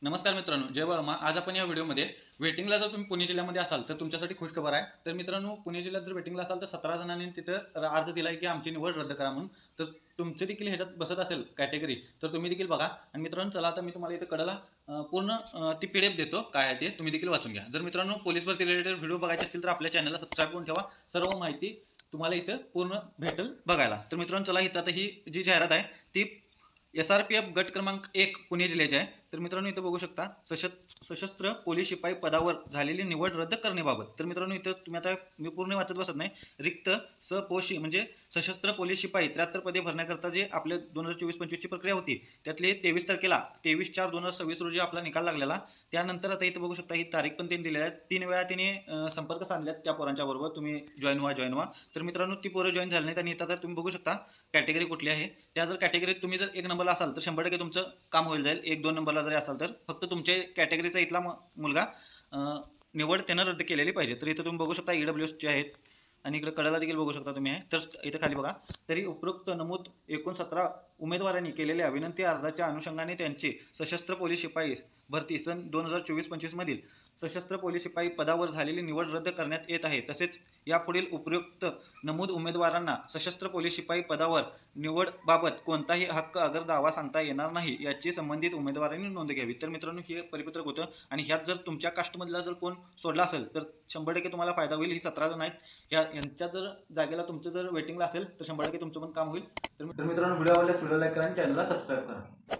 नमस्कार मित्रांनो, जय बाळमा. आज आपण या व्हिडिओमध्ये वेटिंगला जर तुम्ही पुणे जिल्ह्यामध्ये असाल तर तुमच्यासाठी खुशखबर आहे. तर मित्रांनो, पुणे जिल्ह्यात जर वेटिंगला असाल तर 17 जणांनी तिथं अर्ज दिला आहे की आमची निवड रद्द करा म्हणून. तर तुमचे देखील ह्याच्यात बसत असेल कॅटेगरी तर तुम्ही देखील बघा. आणि मित्रांनो, चला आता मी तुम्हाला इथं कडेला पूर्ण ती PDF देतो काय आहे ते तुम्ही देखील वाचून घ्या. जर मित्रांनो पोलीस भरती रिलेटेड व्हिडिओ बघायचे असतील तर आपल्या चॅनलला सबस्क्राईब करून ठेवा. सर्व माहिती तुम्हाला इथं पूर्ण भेटेल बघायला. तर मित्रांनो, चला इथं आता ही जी जाहिरात आहे ती SRPF गट क्रमांक 1 पुणे जिल्ह्याचे आहे. तर मित्रांनो, इथं बघू शकता सशस्त्र पोलीस शिपाई पदावर झालेली निवड रद्द करण्याबाबत. तर मित्रांनो, इथं तुम्ही आता मी पूर्ण वाचत बसत नाही. रिक्त सपोशी म्हणजे सशस्त्र पोलीस शिपाई 73 पदे भरण्याकरता जे आपले 2024-25 ची प्रक्रिया होती त्यातले 23 तारखेला 23/4/2026 रोजी आपला निकाल लागलेला. त्यानंतर आता इथं बघू शकता ही तारीख पण त्यांनी दिलेली आहे. 3 वेळा त्यांनी संपर्क साधल्यात त्या पोरांच्या बरोबर, तुम्ही जॉईन व्हा. तर मित्रांनो, ती पोरं जॉईन झाली नाहीत आणि इथं आता तुम्ही बघू शकता कॅटेगरी कुठली आहे. त्या जर कॅटेगरीत तुम्ही जर 1 नंबरला असाल तर 100% तुमचं काम होईल जाईल. 1-2 नंबरला जरी असाल तर फक्त तुमच्या कॅटेगरीचा इथला मुलगा निवड त्यानं रद्द केलेली पाहिजे. तर इथं तुम्ही बघू शकता EWSचे आहेत आणि इकडे कडेला देखील बघू शकता तुम्ही आहे. तर इथं खाली बघा, तरी उपरोक्त नमूद एकूण 17 उमेदवारांनी केलेल्या विनंती अर्जाच्या अनुषंगाने त्यांची सशस्त्र पोलीस शिपाई भरती सन 2024-25 मधील सशस्त्र पोलीस शिपाई पदावर झालेली निवड रद्द करण्यात येत आहे. तसेच यापुढील उपयुक्त नमूद उमेदवारांना सशस्त्र पोलीस शिपाई पदावर निवडबाबत कोणताही हक्क अगर दावा सांगता येणार नाही याची संबंधित उमेदवारांनी नोंद घ्यावी. तर मित्रांनो, हे परिपत्रक होतं आणि ह्यात जर तुमच्या कास्टमधला जर कोण सोडला असेल तर 100% तुम्हाला फायदा होईल. ही 17 जण आहेत, यांच्या जर जागेला तुमचं जर वेटिंगला असेल तर 100% तुमचं पण काम होईल. तर मित्रांनो, व्हिडिओ आवडल्यास व्हिडिओ लाईक करा आणि चॅनलला सबस्क्राईब करा.